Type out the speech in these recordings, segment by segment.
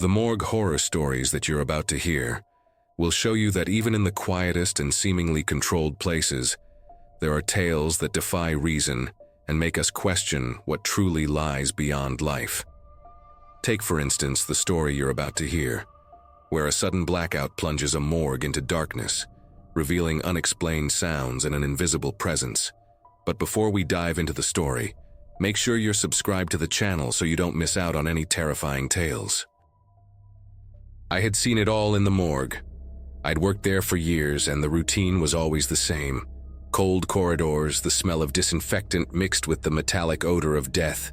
The morgue horror stories that you're about to hear will show you that even in the quietest and seemingly controlled places, there are tales that defy reason and make us question what truly lies beyond life. Take, for instance, the story you're about to hear, where a sudden blackout plunges a morgue into darkness, revealing unexplained sounds and an invisible presence. But before we dive into the story, make sure you're subscribed to the channel so you don't miss out on any terrifying tales. I had seen it all in the morgue. I'd worked there for years, and the routine was always the same. Cold corridors, the smell of disinfectant mixed with the metallic odor of death,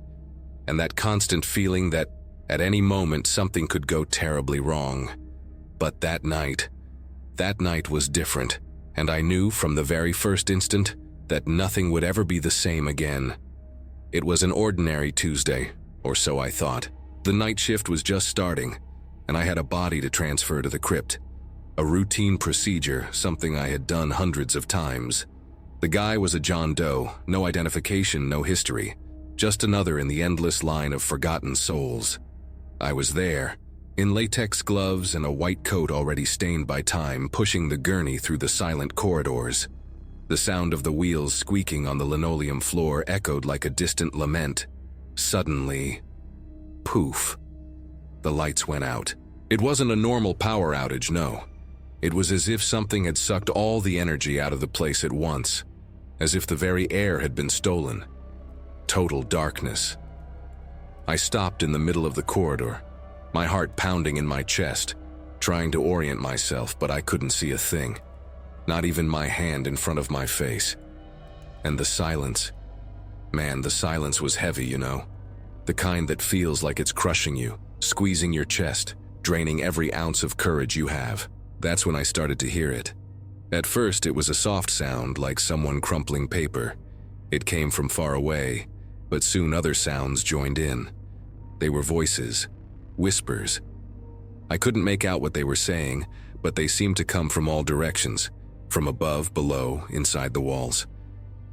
and that constant feeling that at any moment something could go terribly wrong. But that night was different, and I knew from the very first instant that nothing would ever be the same again. It was an ordinary Tuesday, or so I thought. The night shift was just starting, and I had a body to transfer to the crypt. A routine procedure, something I had done hundreds of times. The guy was a John Doe, no identification, no history, just another in the endless line of forgotten souls. I was there, in latex gloves and a white coat already stained by time, pushing the gurney through the silent corridors. The sound of the wheels squeaking on the linoleum floor echoed like a distant lament. Suddenly, poof, the lights went out. It wasn't a normal power outage, no. It was as if something had sucked all the energy out of the place at once, as if the very air had been stolen. Total darkness. I stopped in the middle of the corridor, my heart pounding in my chest, trying to orient myself, but I couldn't see a thing. Not even my hand in front of my face. And the silence. Man, the silence was heavy, you know. The kind that feels like it's crushing you, squeezing your chest, draining every ounce of courage you have. That's when I started to hear it. At first, it was a soft sound like someone crumpling paper. It came from far away, but soon other sounds joined in. They were voices, whispers. I couldn't make out what they were saying, but they seemed to come from all directions, from above, below, inside the walls.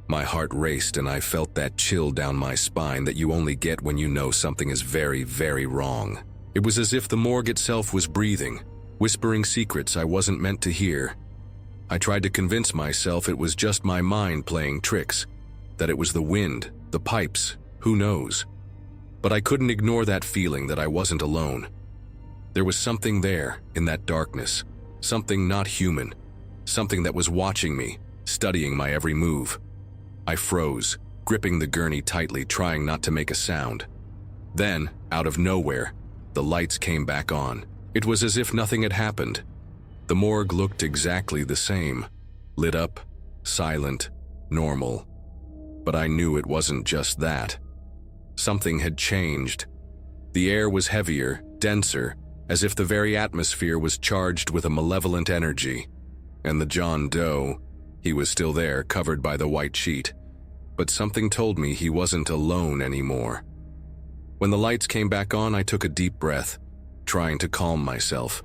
My heart raced, and I felt that chill down my spine that you only get when you know something is very, very wrong. It was as if the morgue itself was breathing, whispering secrets I wasn't meant to hear. I tried to convince myself it was just my mind playing tricks, that it was the wind, the pipes, who knows. But I couldn't ignore that feeling that I wasn't alone. There was something there, in that darkness, something not human, something that was watching me, studying my every move. I froze, gripping the gurney tightly, trying not to make a sound. Then, out of nowhere, the lights came back on. It was as if nothing had happened. The morgue looked exactly the same, lit up, silent, normal. But I knew it wasn't just that. Something had changed. The air was heavier, denser, as if the very atmosphere was charged with a malevolent energy. And the John Doe, he was still there, covered by the white sheet. But something told me he wasn't alone anymore. When the lights came back on, I took a deep breath, trying to calm myself.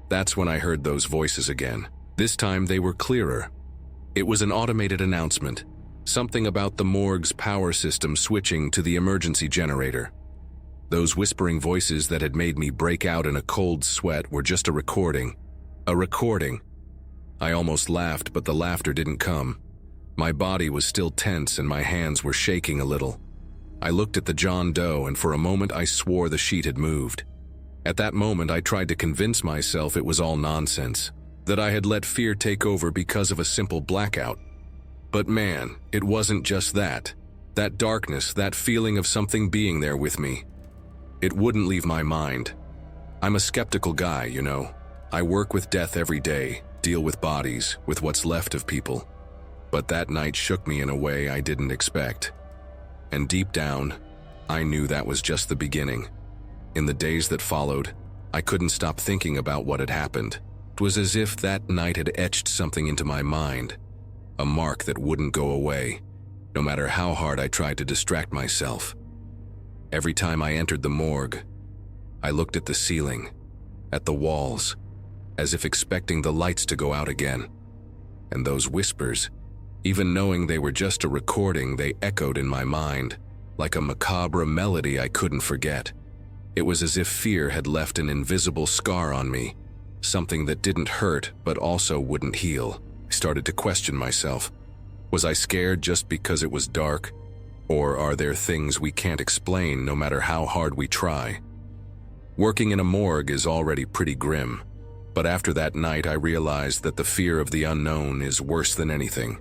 That's when I heard those voices again. This time they were clearer. It was an automated announcement, something about the morgue's power system switching to the emergency generator. Those whispering voices that had made me break out in a cold sweat were just a recording. A recording. I almost laughed, but the laughter didn't come. My body was still tense and my hands were shaking a little. I looked at the John Doe, and for a moment I swore the sheet had moved. At that moment, I tried to convince myself it was all nonsense, that I had let fear take over because of a simple blackout. But man, it wasn't just that. That darkness, that feeling of something being there with me. It wouldn't leave my mind. I'm a skeptical guy, you know. I work with death every day, deal with bodies, with what's left of people. But that night shook me in a way I didn't expect. And deep down, I knew that was just the beginning. In the days that followed, I couldn't stop thinking about what had happened. It was as if that night had etched something into my mind, a mark that wouldn't go away, no matter how hard I tried to distract myself. Every time I entered the morgue, I looked at the ceiling, at the walls, as if expecting the lights to go out again. And those whispers, even knowing they were just a recording, they echoed in my mind, like a macabre melody I couldn't forget. It was as if fear had left an invisible scar on me, something that didn't hurt but also wouldn't heal. I started to question myself. Was I scared just because it was dark? Or are there things we can't explain no matter how hard we try? Working in a morgue is already pretty grim, but after that night I realized that the fear of the unknown is worse than anything.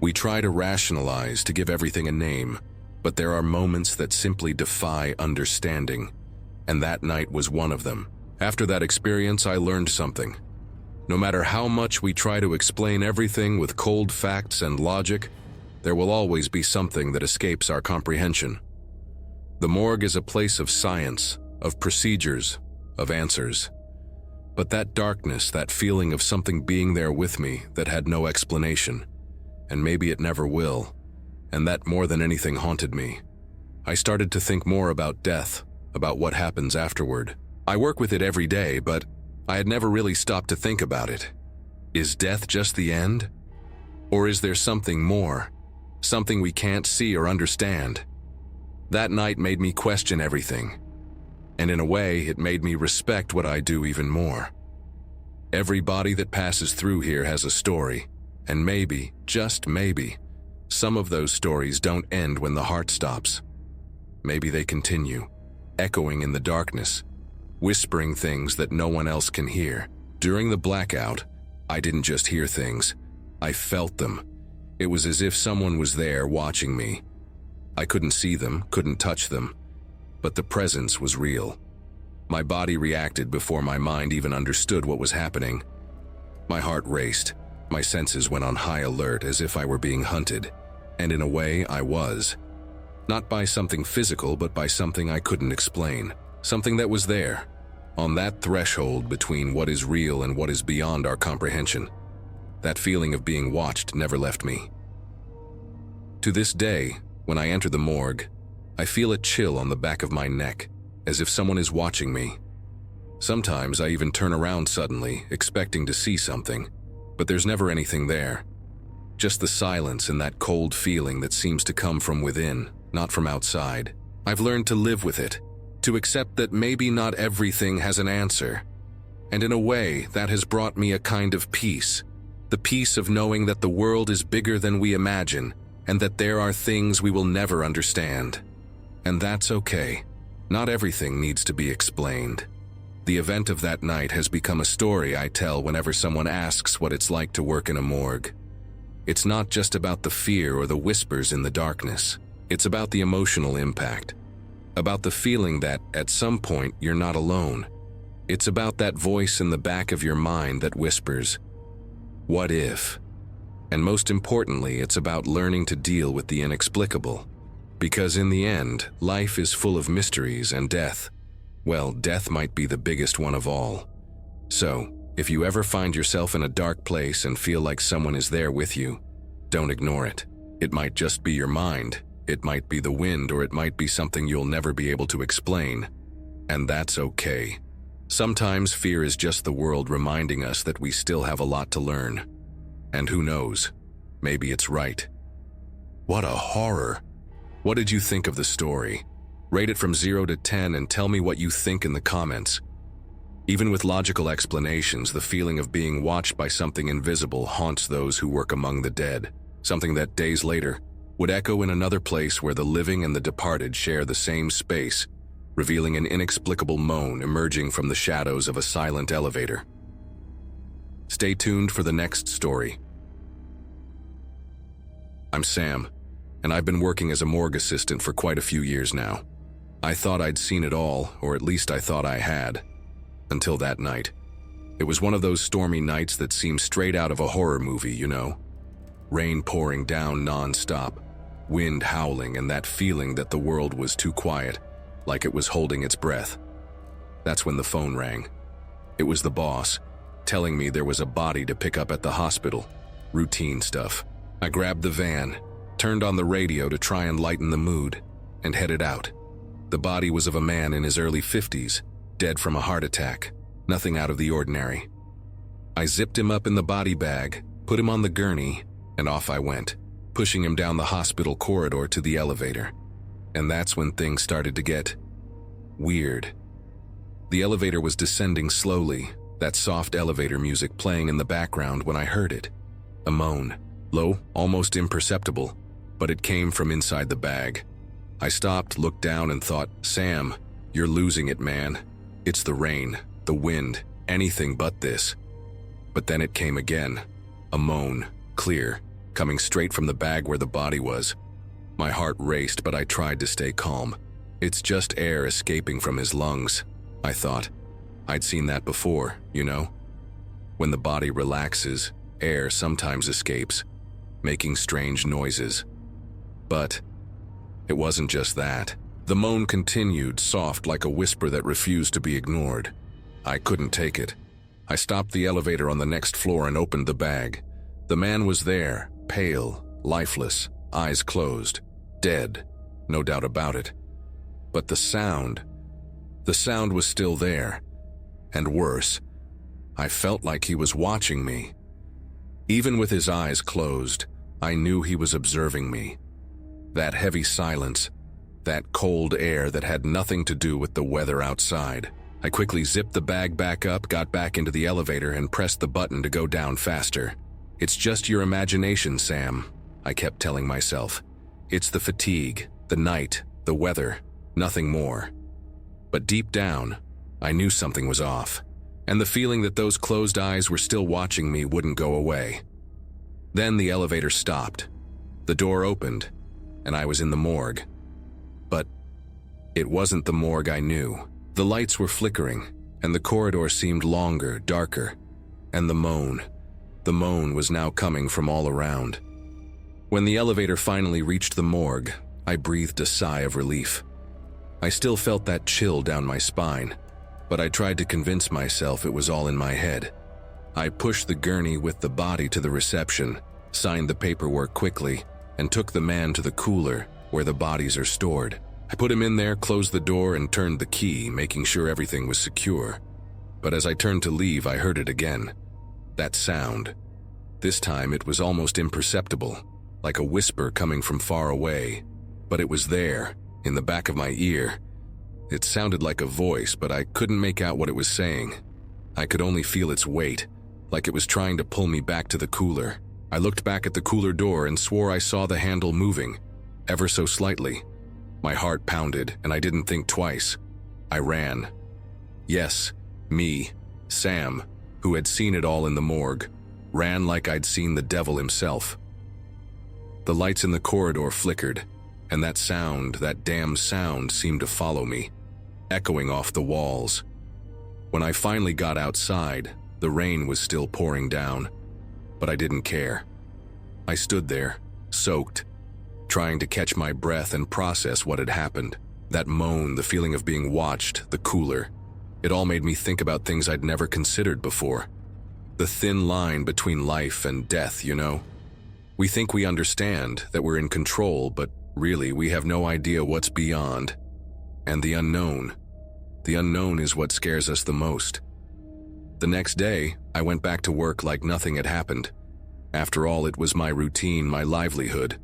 We try to rationalize, to give everything a name, but there are moments that simply defy understanding, and that night was one of them. After that experience, I learned something. No matter how much we try to explain everything with cold facts and logic, there will always be something that escapes our comprehension. The morgue is a place of science, of procedures, of answers. But that darkness, that feeling of something being there with me that had no explanation, and maybe it never will, and that more than anything haunted me. I started to think more about death, about what happens afterward. I work with it every day, but I had never really stopped to think about it. Is death just the end? Or is there something more? Something we can't see or understand? That night made me question everything. And in a way, it made me respect what I do even more. Every body that passes through here has a story, and maybe, just maybe, some of those stories don't end when the heart stops. Maybe they continue, echoing in the darkness, whispering things that no one else can hear. During the blackout, I didn't just hear things, I felt them. It was as if someone was there watching me. I couldn't see them, couldn't touch them, but the presence was real. My body reacted before my mind even understood what was happening. My heart raced, my senses went on high alert as if I were being hunted, and in a way I was. Not by something physical, but by something I couldn't explain. Something that was there, on that threshold between what is real and what is beyond our comprehension. That feeling of being watched never left me. To this day, when I enter the morgue, I feel a chill on the back of my neck, as if someone is watching me. Sometimes I even turn around suddenly, expecting to see something, but there's never anything there. Just the silence and that cold feeling that seems to come from within, not from outside. I've learned to live with it, to accept that maybe not everything has an answer. And in a way, that has brought me a kind of peace. The peace of knowing that the world is bigger than we imagine, and that there are things we will never understand. And that's okay. Not everything needs to be explained. The event of that night has become a story I tell whenever someone asks what it's like to work in a morgue. It's not just about the fear or the whispers in the darkness. It's about the emotional impact. About the feeling that, at some point, you're not alone. It's about that voice in the back of your mind that whispers, "What if?" And most importantly, it's about learning to deal with the inexplicable. Because in the end, life is full of mysteries, and death, well, death might be the biggest one of all. So, if you ever find yourself in a dark place and feel like someone is there with you, don't ignore it. It might just be your mind. It might be the wind, or it might be something you'll never be able to explain. And that's okay. Sometimes fear is just the world reminding us that we still have a lot to learn. And who knows, maybe it's right. What a horror! What did you think of the story? Rate it from 0 to 10 and tell me what you think in the comments. Even with logical explanations, the feeling of being watched by something invisible haunts those who work among the dead. Something that days later would echo in another place where the living and the departed share the same space, revealing an inexplicable moan emerging from the shadows of a silent elevator. Stay tuned for the next story. I'm Sam, and I've been working as a morgue assistant for quite a few years now. I thought I'd seen it all, or at least I thought I had. Until that night. It was one of those stormy nights that seem straight out of a horror movie, you know? Rain pouring down non-stop, wind howling, and that feeling that the world was too quiet, like it was holding its breath. That's when the phone rang. It was the boss, telling me there was a body to pick up at the hospital. Routine stuff. I grabbed the van, turned on the radio to try and lighten the mood, and headed out. The body was of a man in his early 50s, dead from a heart attack. Nothing out of the ordinary. I zipped him up in the body bag, put him on the gurney, and off I went, pushing him down the hospital corridor to the elevator. And that's when things started to get weird. The elevator was descending slowly, that soft elevator music playing in the background when I heard it. A moan, low, almost imperceptible, but it came from inside the bag. I stopped, looked down, and thought, Sam, you're losing it, man. It's the rain, the wind, anything but this. But then it came again. A moan, clear, coming straight from the bag where the body was. My heart raced, but I tried to stay calm. It's just air escaping from his lungs, I thought. I'd seen that before, you know? When the body relaxes, air sometimes escapes, making strange noises. But it wasn't just that. The moan continued, soft like a whisper that refused to be ignored. I couldn't take it. I stopped the elevator on the next floor and opened the bag. The man was there, pale, lifeless, eyes closed, dead, no doubt about it. But the sound was still there. And worse, I felt like he was watching me. Even with his eyes closed, I knew he was observing me. That heavy silence, that cold air that had nothing to do with the weather outside. I quickly zipped the bag back up, got back into the elevator, and pressed the button to go down faster. It's just your imagination, Sam, I kept telling myself. It's the fatigue, the night, the weather, nothing more. But deep down, I knew something was off, and the feeling that those closed eyes were still watching me wouldn't go away. Then the elevator stopped. The door opened, and I was in the morgue. But it wasn't the morgue I knew. The lights were flickering, and the corridor seemed longer, darker. And the moan was now coming from all around. When the elevator finally reached the morgue, I breathed a sigh of relief. I still felt that chill down my spine, but I tried to convince myself it was all in my head. I pushed the gurney with the body to the reception, signed the paperwork quickly, and took the man to the cooler where the bodies are stored. I put him in there, closed the door, and turned the key, making sure everything was secure. But as I turned to leave, I heard it again. That sound. This time it was almost imperceptible, like a whisper coming from far away. But it was there, in the back of my ear. It sounded like a voice, but I couldn't make out what it was saying. I could only feel its weight, like it was trying to pull me back to the cooler. I looked back at the cooler door and swore I saw the handle moving, ever so slightly. My heart pounded, and I didn't think twice. I ran. Yes, me, Sam, who had seen it all in the morgue, ran like I'd seen the devil himself. The lights in the corridor flickered, and that sound, that damn sound, seemed to follow me, echoing off the walls. When I finally got outside, the rain was still pouring down, but I didn't care. I stood there, soaked, trying to catch my breath and process what had happened. That moan, the feeling of being watched, the cooler. It all made me think about things I'd never considered before. The thin line between life and death, you know? We think we understand, that we're in control, but really we have no idea what's beyond. And the unknown is what scares us the most. The next day, I went back to work like nothing had happened. After all, it was my routine, my livelihood.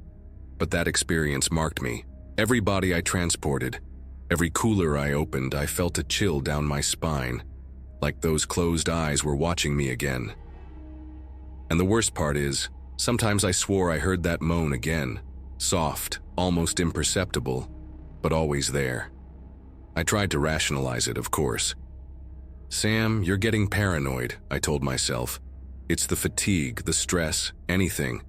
But that experience marked me. Every body I transported, every cooler I opened, I felt a chill down my spine, like those closed eyes were watching me again. And the worst part is, sometimes I swore I heard that moan again, soft, almost imperceptible, but always there. I tried to rationalize it, of course. Sam, you're getting paranoid, I told myself. It's the fatigue, the stress, anything.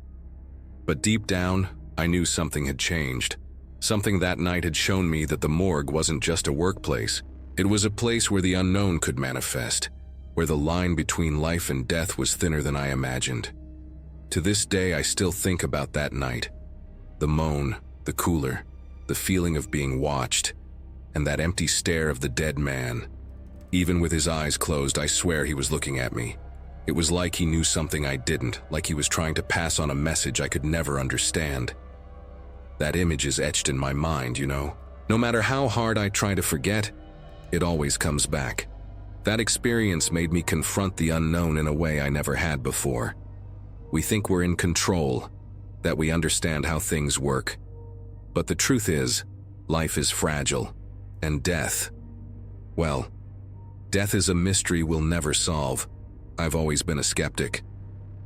But deep down, I knew something had changed. Something that night had shown me that the morgue wasn't just a workplace. It was a place where the unknown could manifest, where the line between life and death was thinner than I imagined. To this day, I still think about that night. The moan, the cooler, the feeling of being watched, and that empty stare of the dead man. Even with his eyes closed, I swear he was looking at me. It was like he knew something I didn't, like he was trying to pass on a message I could never understand. That image is etched in my mind, you know. No matter how hard I try to forget, it always comes back. That experience made me confront the unknown in a way I never had before. We think we're in control, that we understand how things work. But the truth is, life is fragile, and death, well, Death is a mystery we'll never solve. I've always been a skeptic.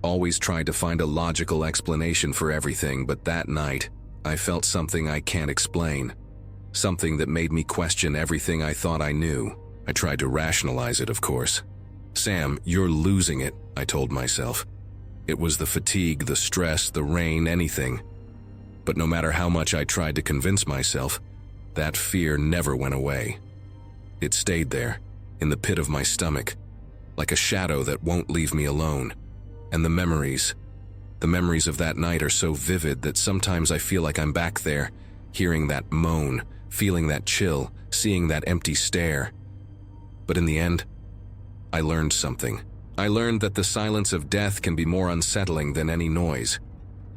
Always tried to find a logical explanation for everything, but that night, I felt something I can't explain. Something that made me question everything I thought I knew. I tried to rationalize it, of course. "Sam, you're losing it," I told myself. It was the fatigue, the stress, the rain, anything. But no matter how much I tried to convince myself, that fear never went away. It stayed there, in the pit of my stomach, like a shadow that won't leave me alone. And the memories of that night are so vivid that sometimes I feel like I'm back there, hearing that moan, feeling that chill, seeing that empty stare. But in the end, I learned something. I learned that the silence of death can be more unsettling than any noise.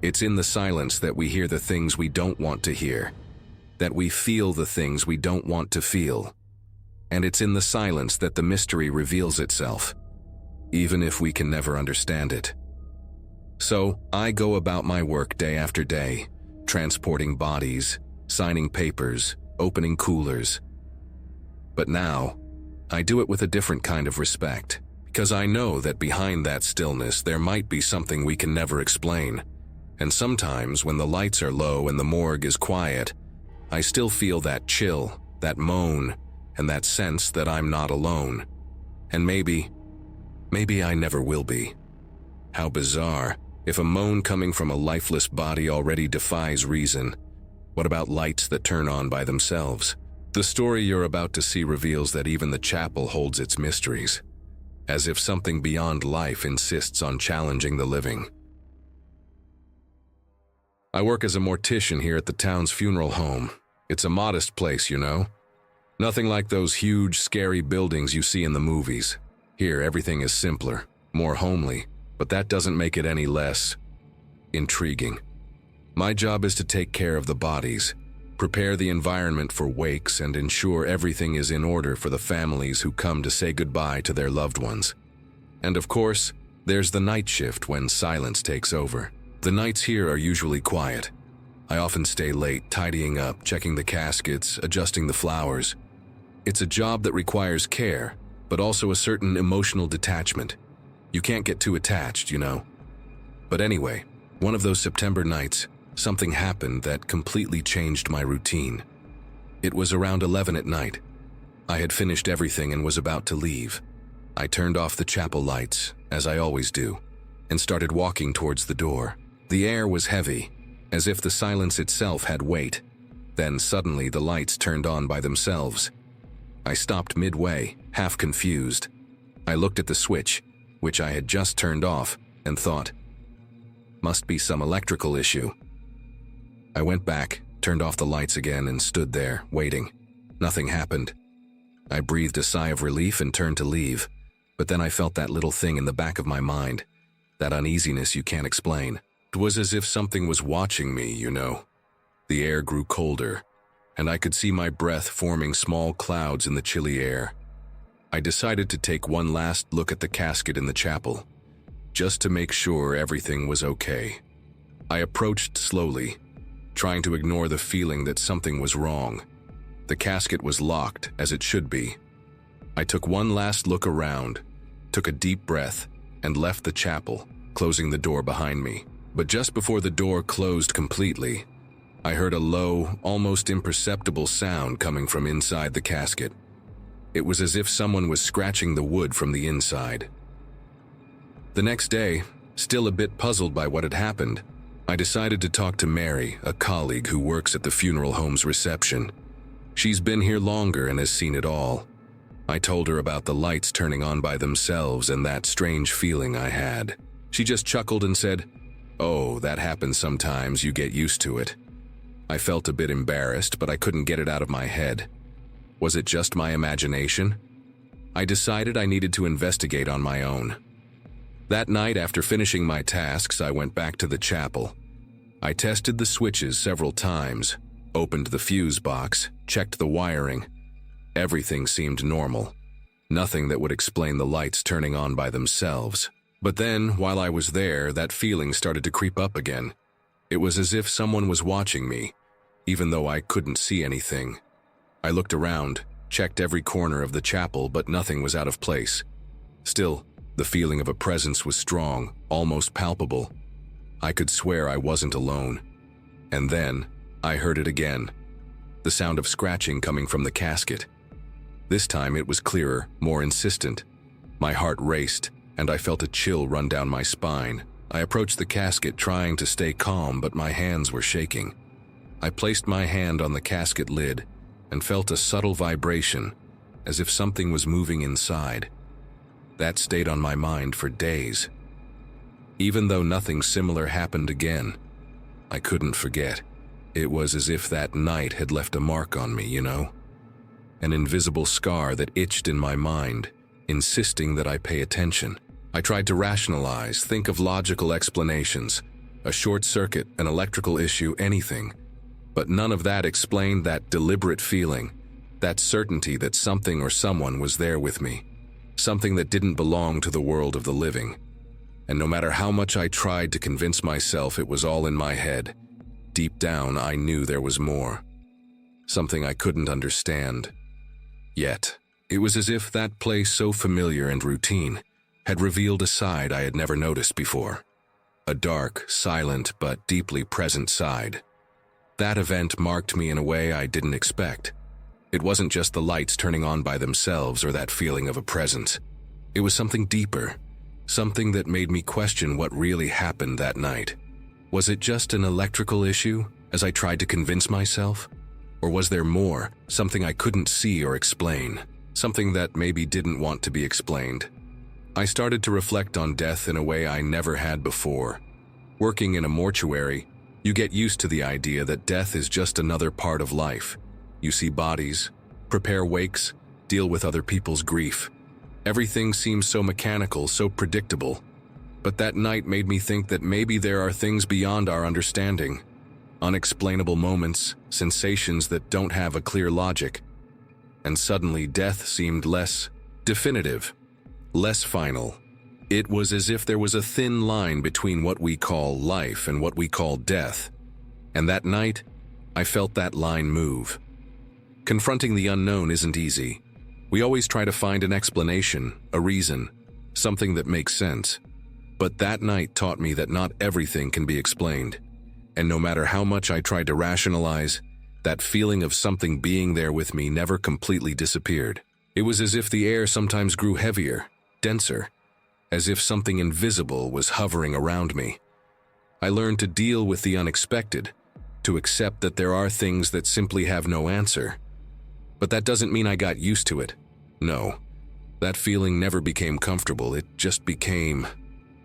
It's in the silence that we hear the things we don't want to hear, that we feel the things we don't want to feel. And it's in the silence that the mystery reveals itself, even if we can never understand it. So, I go about my work day after day, transporting bodies, signing papers, opening coolers. But now, I do it with a different kind of respect, because I know that behind that stillness there might be something we can never explain. And sometimes, when the lights are low and the morgue is quiet, I still feel that chill, that moan, and that sense that I'm not alone. And maybe I never will be. How bizarre. If a moan coming from a lifeless body already defies reason, what about lights that turn on by themselves? The story you're about to see reveals that even the chapel holds its mysteries, as if something beyond life insists on challenging the living. I work as a mortician here at the town's funeral home. It's a modest place, you know. Nothing like those huge, scary buildings you see in the movies. Here, everything is simpler, more homely, but that doesn't make it any less intriguing. My job is to take care of the bodies, prepare the environment for wakes, and ensure everything is in order for the families who come to say goodbye to their loved ones. And of course, there's the night shift when silence takes over. The nights here are usually quiet. I often stay late, tidying up, checking the caskets, adjusting the flowers. It's a job that requires care, but also a certain emotional detachment. You can't get too attached, you know. But anyway, one of those September nights, something happened that completely changed my routine. It was around 11 at night. I had finished everything and was about to leave. I turned off the chapel lights, as I always do, and started walking towards the door. The air was heavy, as if the silence itself had weight. Then suddenly the lights turned on by themselves. I stopped midway, half confused. I looked at the switch, which I had just turned off, and thought, must be some electrical issue. I went back, turned off the lights again, and stood there, waiting. Nothing happened. I breathed a sigh of relief and turned to leave, but then I felt that little thing in the back of my mind, that uneasiness you can't explain. It was as if something was watching me, you know. The air grew colder, and I could see my breath forming small clouds in the chilly air. I decided to take one last look at the casket in the chapel, just to make sure everything was okay. I approached slowly, trying to ignore the feeling that something was wrong. The casket was locked, as it should be. I took one last look around, took a deep breath, and left the chapel, closing the door behind me. But just before the door closed completely, I heard a low, almost imperceptible sound coming from inside the casket. It was as if someone was scratching the wood from the inside. The next day, still a bit puzzled by what had happened, I decided to talk to Mary, a colleague who works at the funeral home's reception. She's been here longer and has seen it all. I told her about the lights turning on by themselves and that strange feeling I had. She just chuckled and said, "Oh, that happens sometimes, you get used to it." I felt a bit embarrassed, but I couldn't get it out of my head. Was it just my imagination? I decided I needed to investigate on my own. That night, after finishing my tasks, I went back to the chapel. I tested the switches several times, opened the fuse box, checked the wiring. Everything seemed normal. Nothing that would explain the lights turning on by themselves. But then, while I was there, that feeling started to creep up again. It was as if someone was watching me, even though I couldn't see anything. I looked around, checked every corner of the chapel, but nothing was out of place. Still, the feeling of a presence was strong, almost palpable. I could swear I wasn't alone. And then, I heard it again. The sound of scratching coming from the casket. This time it was clearer, more insistent. My heart raced, and I felt a chill run down my spine. I approached the casket trying to stay calm, but my hands were shaking. I placed my hand on the casket lid and felt a subtle vibration, as if something was moving inside. That stayed on my mind for days. Even though nothing similar happened again, I couldn't forget. It was as if that night had left a mark on me, you know? An invisible scar that itched in my mind, insisting that I pay attention. I tried to rationalize, think of logical explanations, a short circuit, an electrical issue, anything. But none of that explained that deliberate feeling, that certainty that something or someone was there with me, something that didn't belong to the world of the living. And no matter how much I tried to convince myself it was all in my head, deep down I knew there was more, something I couldn't understand. Yet, it was as if that place so familiar and routine had revealed a side I had never noticed before. A dark, silent, but deeply present side. That event marked me in a way I didn't expect. It wasn't just the lights turning on by themselves or that feeling of a presence. It was something deeper, something that made me question what really happened that night. Was it just an electrical issue, as I tried to convince myself? Or was there more, something I couldn't see or explain, something that maybe didn't want to be explained? I started to reflect on death in a way I never had before. Working in a mortuary, you get used to the idea that death is just another part of life. You see bodies, prepare wakes, deal with other people's grief. Everything seems so mechanical, so predictable. But that night made me think that maybe there are things beyond our understanding. Unexplainable moments, sensations that don't have a clear logic. And suddenly death seemed less definitive, less final. It was as if there was a thin line between what we call life and what we call death. And that night, I felt that line move. Confronting the unknown isn't easy. We always try to find an explanation, a reason, something that makes sense. But that night taught me that not everything can be explained. And no matter how much I tried to rationalize, that feeling of something being there with me never completely disappeared. It was as if the air sometimes grew heavier, denser, as if something invisible was hovering around me. I learned to deal with the unexpected, to accept that there are things that simply have no answer. But that doesn't mean I got used to it. No, that feeling never became comfortable, it just became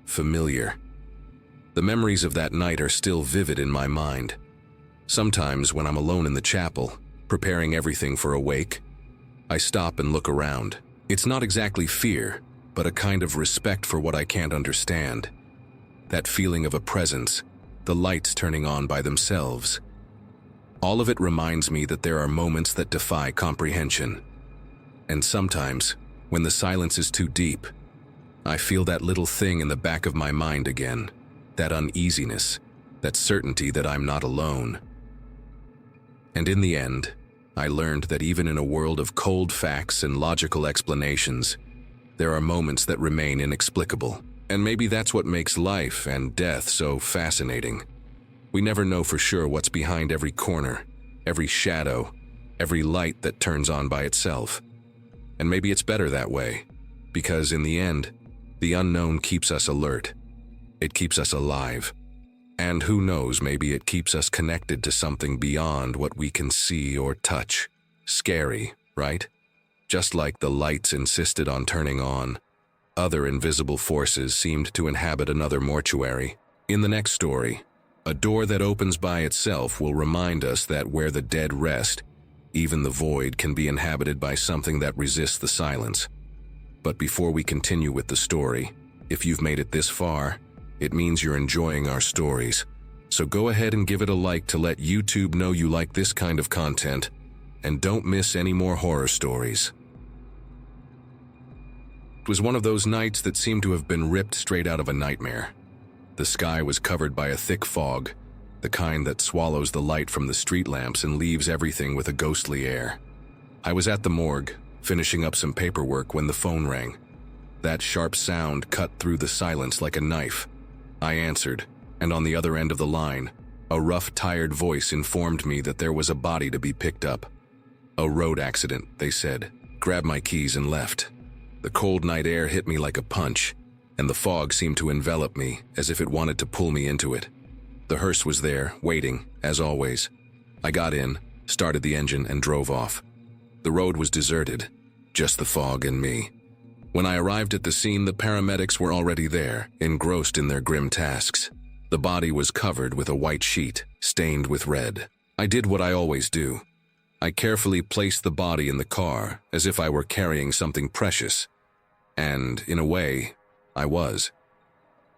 familiar. The memories of that night are still vivid in my mind. Sometimes when I'm alone in the chapel, preparing everything for a wake, I stop and look around. It's not exactly fear, but a kind of respect for what I can't understand. That feeling of a presence, the lights turning on by themselves. All of it reminds me that there are moments that defy comprehension. And sometimes, when the silence is too deep, I feel that little thing in the back of my mind again, that uneasiness, that certainty that I'm not alone. And in the end, I learned that even in a world of cold facts and logical explanations, there are moments that remain inexplicable. And maybe that's what makes life and death so fascinating. We never know for sure what's behind every corner, every shadow, every light that turns on by itself. And maybe it's better that way, because in the end, the unknown keeps us alert. It keeps us alive. And who knows, maybe it keeps us connected to something beyond what we can see or touch. Scary, right? Just like the lights insisted on turning on, other invisible forces seemed to inhabit another mortuary. In the next story, a door that opens by itself will remind us that where the dead rest, even the void can be inhabited by something that resists the silence. But before we continue with the story, if you've made it this far, it means you're enjoying our stories. So go ahead and give it a like to let YouTube know you like this kind of content, and don't miss any more horror stories. It was one of those nights that seemed to have been ripped straight out of a nightmare. The sky was covered by a thick fog, the kind that swallows the light from the street lamps and leaves everything with a ghostly air. I was at the morgue, finishing up some paperwork when the phone rang. That sharp sound cut through the silence like a knife. I answered, and on the other end of the line, a rough, tired voice informed me that there was a body to be picked up. A road accident, they said. Grabbed my keys and left. The cold night air hit me like a punch, and the fog seemed to envelop me as if it wanted to pull me into it. The hearse was there, waiting, as always. I got in, started the engine, and drove off. The road was deserted, just the fog and me. When I arrived at the scene, the paramedics were already there, engrossed in their grim tasks. The body was covered with a white sheet, stained with red. I did what I always do. I carefully placed the body in the car, as if I were carrying something precious. And, in a way, I was.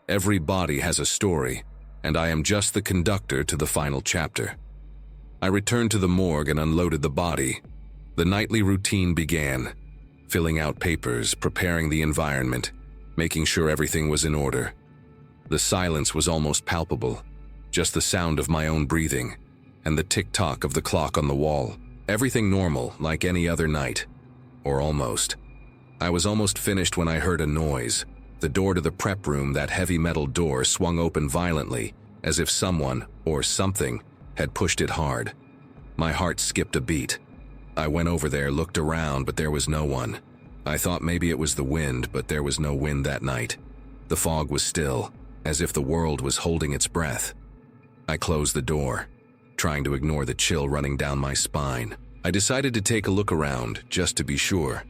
Every body has a story, and I am just the conductor to the final chapter. I returned to the morgue and unloaded the body. The nightly routine began, filling out papers, preparing the environment, making sure everything was in order. The silence was almost palpable, just the sound of my own breathing, and the tick-tock of the clock on the wall. Everything normal, like any other night. Or almost. I was almost finished when I heard a noise. The door to the prep room, that heavy metal door, swung open violently, as if someone, or something, had pushed it hard. My heart skipped a beat. I went over there, looked around, but there was no one. I thought maybe it was the wind, but there was no wind that night. The fog was still, as if the world was holding its breath. I closed the door, trying to ignore the chill running down my spine. I decided to take a look around, just to be sure.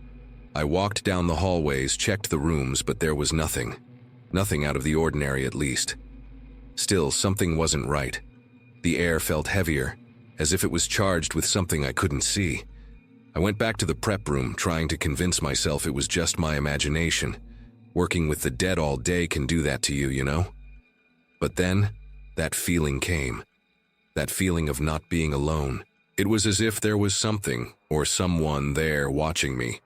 I walked down the hallways, checked the rooms, but there was nothing. Nothing out of the ordinary, at least. Still, something wasn't right. The air felt heavier, as if it was charged with something I couldn't see. I went back to the prep room, trying to convince myself it was just my imagination. Working with the dead all day can do that to you, you know? But then, that feeling came. That feeling of not being alone. It was as if there was something, or someone there watching me.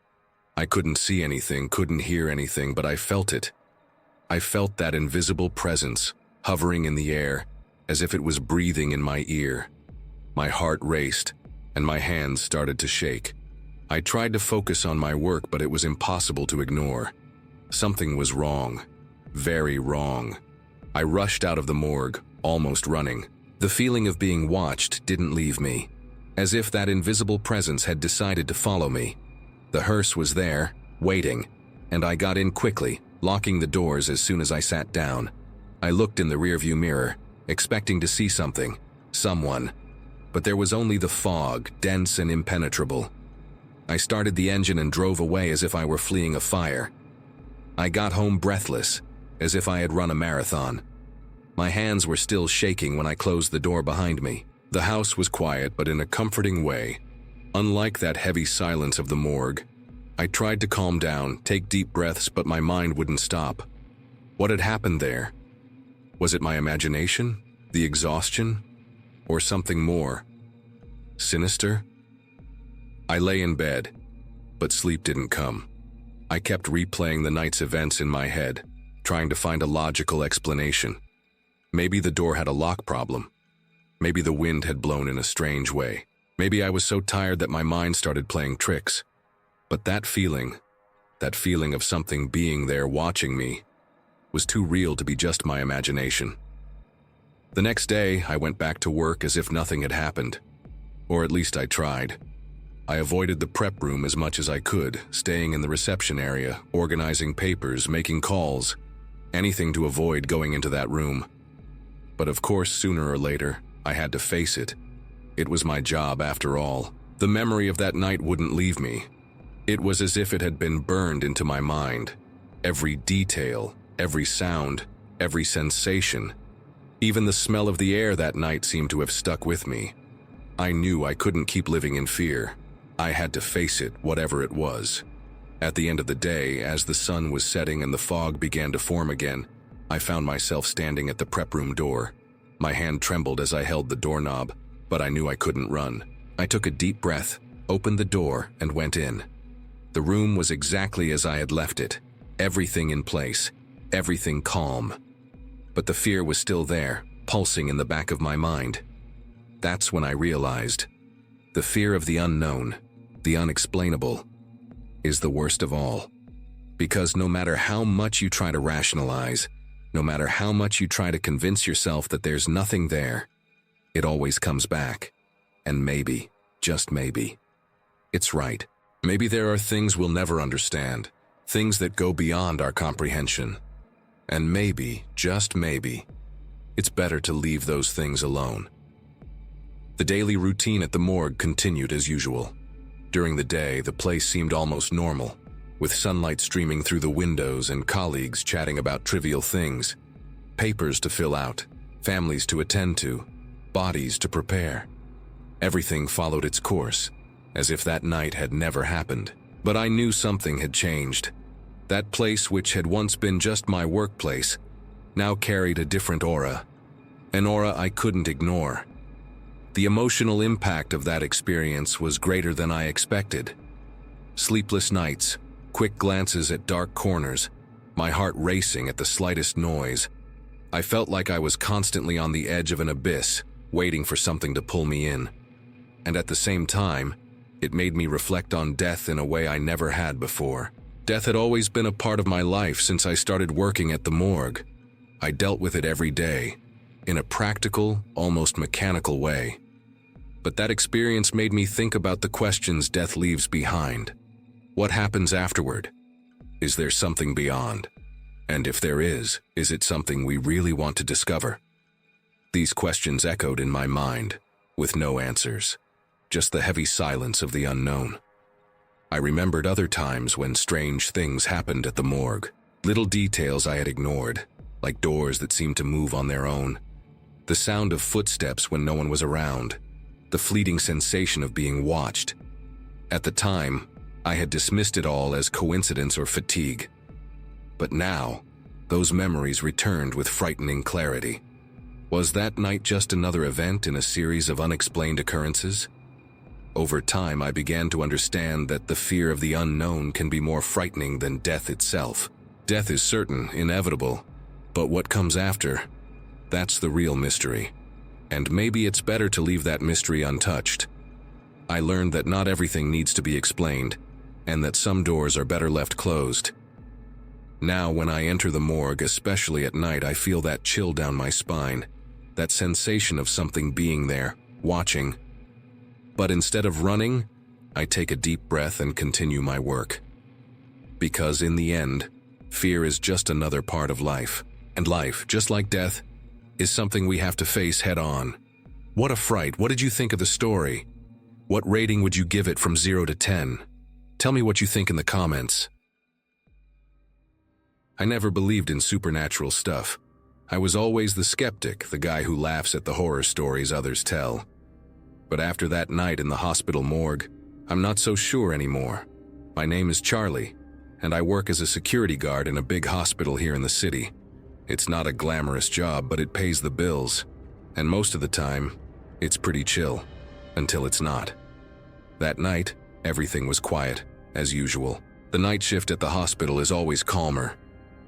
I couldn't see anything, couldn't hear anything, but I felt it. I felt that invisible presence, hovering in the air, as if it was breathing in my ear. My heart raced, and my hands started to shake. I tried to focus on my work, but it was impossible to ignore. Something was wrong. Very wrong. I rushed out of the morgue, almost running. The feeling of being watched didn't leave me, as if that invisible presence had decided to follow me. The hearse was there, waiting, and I got in quickly, locking the doors as soon as I sat down. I looked in the rearview mirror, expecting to see something, someone, but there was only the fog, dense and impenetrable. I started the engine and drove away as if I were fleeing a fire. I got home breathless, as if I had run a marathon. My hands were still shaking when I closed the door behind me. The house was quiet, but in a comforting way. Unlike that heavy silence of the morgue, I tried to calm down, take deep breaths, but my mind wouldn't stop. What had happened there? Was it my imagination? The exhaustion? Or something more? Sinister? I lay in bed, but sleep didn't come. I kept replaying the night's events in my head, trying to find a logical explanation. Maybe the door had a lock problem. Maybe the wind had blown in a strange way. Maybe I was so tired that my mind started playing tricks. But that feeling of something being there watching me, was too real to be just my imagination. The next day, I went back to work as if nothing had happened. Or at least I tried. I avoided the prep room as much as I could, staying in the reception area, organizing papers, making calls, anything to avoid going into that room. But of course, sooner or later, I had to face it. It was my job after all. The memory of that night wouldn't leave me. It was as if it had been burned into my mind. Every detail, every sound, every sensation. Even the smell of the air that night seemed to have stuck with me. I knew I couldn't keep living in fear. I had to face it, whatever it was. At the end of the day, as the sun was setting and the fog began to form again, I found myself standing at the prep room door. My hand trembled as I held the doorknob, but I knew I couldn't run. I took a deep breath, opened the door, and went in. The room was exactly as I had left it. Everything in place, everything calm. But the fear was still there, pulsing in the back of my mind. That's when I realized. The fear of the unknown. the unexplainable, is the worst of all. Because no matter how much you try to rationalize, no matter how much you try to convince yourself that there's nothing there, it always comes back. And maybe, just maybe, it's right. Maybe there are things we'll never understand, things that go beyond our comprehension. And maybe, just maybe, it's better to leave those things alone. The daily routine at the morgue continued as usual. During the day, the place seemed almost normal, with sunlight streaming through the windows and colleagues chatting about trivial things. Papers to fill out, families to attend to, bodies to prepare. Everything followed its course, as if that night had never happened. But I knew something had changed. That place, which had once been just my workplace, now carried a different aura. An aura I couldn't ignore. The emotional impact of that experience was greater than I expected. Sleepless nights, quick glances at dark corners, my heart racing at the slightest noise. I felt like I was constantly on the edge of an abyss, waiting for something to pull me in. And at the same time, it made me reflect on death in a way I never had before. Death had always been a part of my life since I started working at the morgue. I dealt with it every day, in a practical, almost mechanical way. But that experience made me think about the questions death leaves behind. What happens afterward? Is there something beyond? And if there is it something we really want to discover? These questions echoed in my mind, with no answers, just the heavy silence of the unknown. I remembered other times when strange things happened at the morgue, little details I had ignored, like doors that seemed to move on their own, the sound of footsteps when no one was around, the fleeting sensation of being watched. At the time, I had dismissed it all as coincidence or fatigue. But now, those memories returned with frightening clarity. Was that night just another event in a series of unexplained occurrences? Over time, I began to understand that the fear of the unknown can be more frightening than death itself. Death is certain, inevitable, but what comes after, that's the real mystery. And maybe it's better to leave that mystery untouched. I learned that not everything needs to be explained, and that some doors are better left closed. Now, when I enter the morgue, especially at night, I feel that chill down my spine, that sensation of something being there, watching. But instead of running, I take a deep breath and continue my work. Because in the end, fear is just another part of life. And life, just like death, is something we have to face head on. What a fright. What did you think of the story? What rating would you give it from 0 to 10? Tell me what you think in the comments. I never believed in supernatural stuff. I was always the skeptic, the guy who laughs at the horror stories others tell. But after that night in the hospital morgue, I'm not so sure anymore. My name is Charlie, and I work as a security guard in a big hospital here in the city. It's not a glamorous job, but it pays the bills. And most of the time, it's pretty chill, until it's not. That night, everything was quiet, as usual. The night shift at the hospital is always calmer,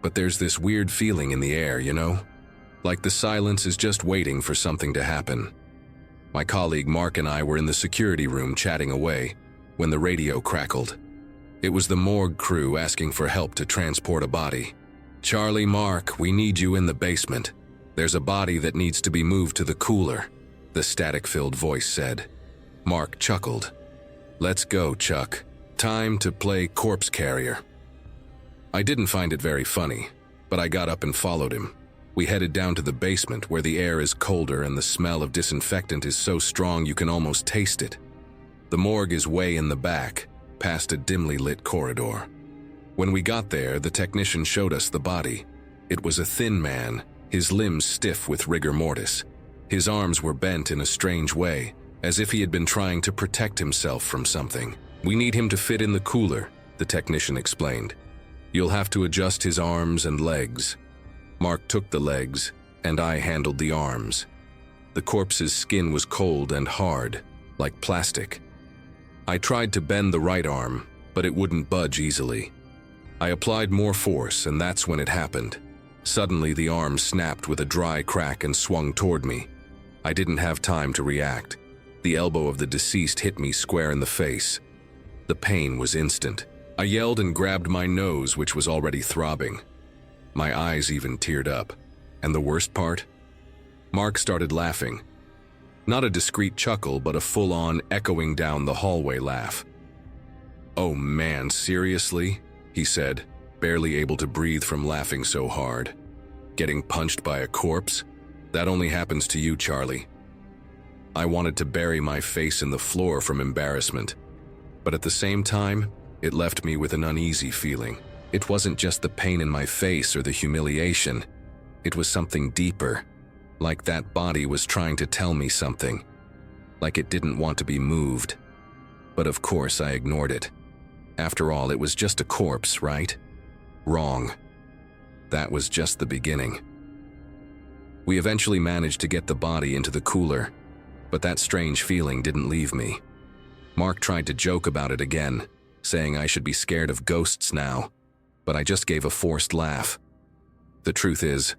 but there's this weird feeling in the air, you know? Like the silence is just waiting for something to happen. My colleague Mark and I were in the security room chatting away when the radio crackled. It was the morgue crew asking for help to transport a body. "Charlie, Mark, we need you in the basement. There's a body that needs to be moved to the cooler," the static-filled voice said. Mark chuckled. "Let's go, Chuck. Time to play corpse carrier." I didn't find it very funny, but I got up and followed him. We headed down to the basement where the air is colder and the smell of disinfectant is so strong you can almost taste it. The morgue is way in the back, past a dimly lit corridor. When we got there, the technician showed us the body. It was a thin man, his limbs stiff with rigor mortis. His arms were bent in a strange way, as if he had been trying to protect himself from something. "We need him to fit in the cooler," the technician explained. "You'll have to adjust his arms and legs." Mark took the legs, and I handled the arms. The corpse's skin was cold and hard, like plastic. I tried to bend the right arm, but it wouldn't budge easily. I applied more force, and that's when it happened. Suddenly, the arm snapped with a dry crack and swung toward me. I didn't have time to react. The elbow of the deceased hit me square in the face. The pain was instant. I yelled and grabbed my nose, which was already throbbing. My eyes even teared up. And the worst part? Mark started laughing. Not a discreet chuckle, but a full-on, echoing down the hallway laugh. "Oh man, seriously?" he said, barely able to breathe from laughing so hard. "Getting punched by a corpse? That only happens to you, Charlie." I wanted to bury my face in the floor from embarrassment, but at the same time, it left me with an uneasy feeling. It wasn't just the pain in my face or the humiliation. It was something deeper, like that body was trying to tell me something, like it didn't want to be moved. But of course I ignored it. After all, it was just a corpse, right? Wrong. That was just the beginning. We eventually managed to get the body into the cooler, but that strange feeling didn't leave me. Mark tried to joke about it again, saying I should be scared of ghosts now, but I just gave a forced laugh. The truth is,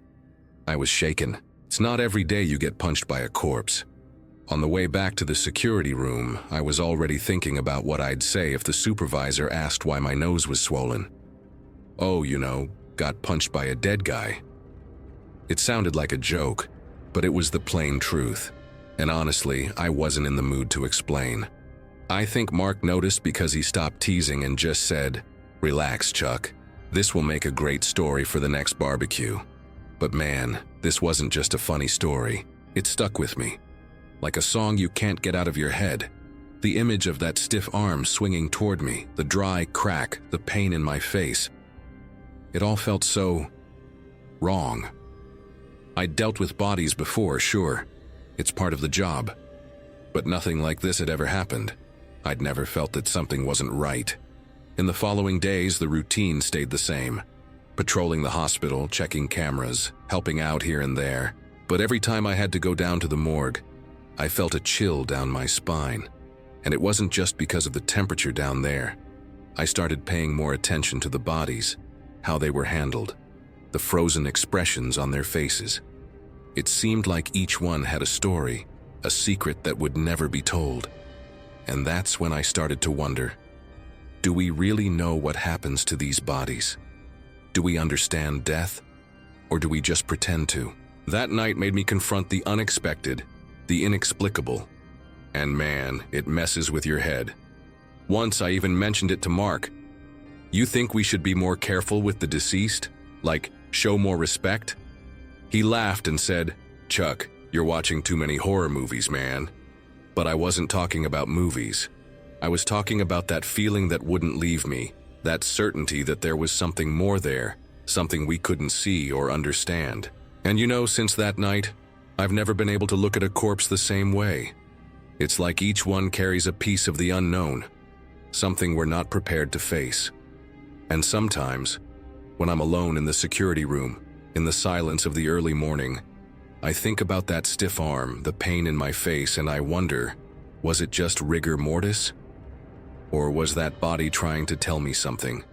I was shaken. It's not every day you get punched by a corpse. On the way back to the security room, I was already thinking about what I'd say if the supervisor asked why my nose was swollen. "Oh, got punched by a dead guy." It sounded like a joke, but it was the plain truth. And honestly, I wasn't in the mood to explain. I think Mark noticed because he stopped teasing and just said, "Relax, Chuck. This will make a great story for the next barbecue." But man, this wasn't just a funny story. It stuck with me. Like a song you can't get out of your head. The image of that stiff arm swinging toward me, the dry crack, the pain in my face. It all felt so wrong. I'd dealt with bodies before, sure. It's part of the job. But nothing like this had ever happened. I'd never felt that something wasn't right. In the following days, the routine stayed the same. Patrolling the hospital, checking cameras, helping out here and there. But every time I had to go down to the morgue, I felt a chill down my spine. And it wasn't just because of the temperature down there. I started paying more attention to the bodies, how they were handled, the frozen expressions on their faces. It seemed like each one had a story, a secret that would never be told. And that's when I started to wonder, do we really know what happens to these bodies? Do we understand death? Or do we just pretend to? That night made me confront the unexpected, the inexplicable. And man, it messes with your head. Once I even mentioned it to Mark. "You think we should be more careful with the deceased? Like, show more respect?" He laughed and said, "Chuck, you're watching too many horror movies, man." But I wasn't talking about movies. I was talking about that feeling that wouldn't leave me, that certainty that there was something more there, something we couldn't see or understand. And since that night, I've never been able to look at a corpse the same way. It's like each one carries a piece of the unknown, something we're not prepared to face. And sometimes, when I'm alone in the security room, in the silence of the early morning, I think about that stiff arm, the pain in my face, and I wonder, was it just rigor mortis? Or was that body trying to tell me something?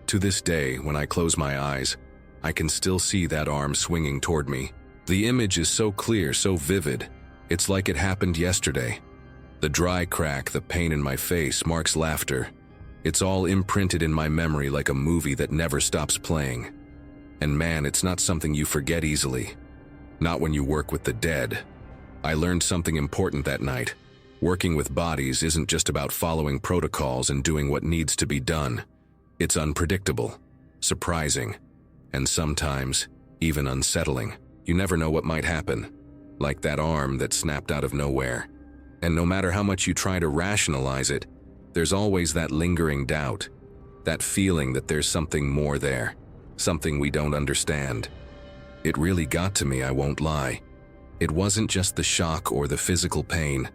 To this day, when I close my eyes, I can still see that arm swinging toward me. The image is so clear, so vivid. It's like it happened yesterday. The dry crack, the pain in my face, Mark's laughter. It's all imprinted in my memory like a movie that never stops playing. And man, it's not something you forget easily. Not when you work with the dead. I learned something important that night. Working with bodies isn't just about following protocols and doing what needs to be done. It's unpredictable, surprising, and sometimes even unsettling. You never know what might happen, like that arm that snapped out of nowhere. And no matter how much you try to rationalize it, there's always that lingering doubt, that feeling that there's something more there, something we don't understand. It really got to me, I won't lie. It wasn't just the shock or the physical pain.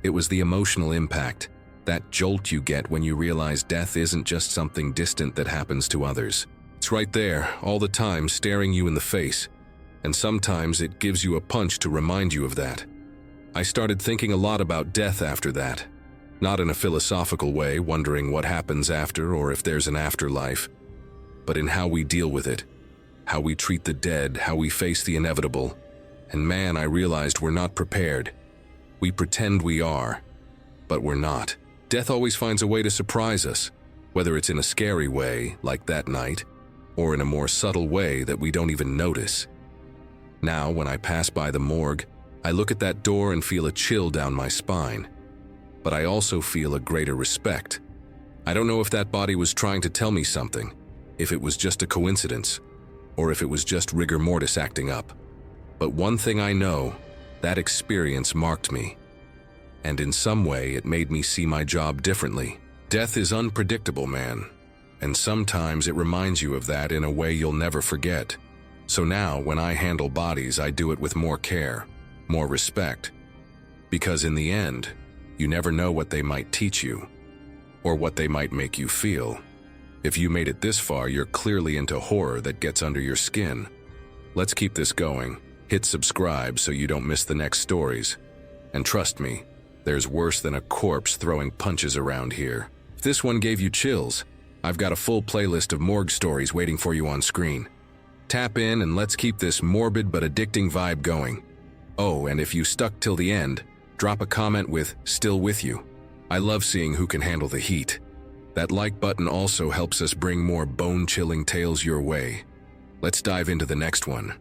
It was the emotional impact, that jolt you get when you realize death isn't just something distant that happens to others. It's right there, all the time, staring you in the face. And sometimes it gives you a punch to remind you of that. I started thinking a lot about death after that. Not in a philosophical way, wondering what happens after or if there's an afterlife, but in how we deal with it, how we treat the dead, how we face the inevitable. And man, I realized we're not prepared. We pretend we are, but we're not. Death always finds a way to surprise us, whether it's in a scary way, like that night, or in a more subtle way that we don't even notice. Now, when I pass by the morgue, I look at that door and feel a chill down my spine. But I also feel a greater respect. I don't know if that body was trying to tell me something, if it was just a coincidence, or if it was just rigor mortis acting up. But one thing I know, that experience marked me. And in some way, it made me see my job differently. Death is unpredictable, man. And sometimes it reminds you of that in a way you'll never forget. So now, when I handle bodies, I do it with more care, more respect. Because in the end, you never know what they might teach you, or what they might make you feel. If you made it this far, you're clearly into horror that gets under your skin. Let's keep this going. Hit subscribe so you don't miss the next stories. And trust me, there's worse than a corpse throwing punches around here. If this one gave you chills, I've got a full playlist of morgue stories waiting for you on screen. Tap in and let's keep this morbid but addicting vibe going. Oh, and if you stuck till the end, drop a comment with "Still with you." I love seeing who can handle the heat. That like button also helps us bring more bone-chilling tales your way. Let's dive into the next one.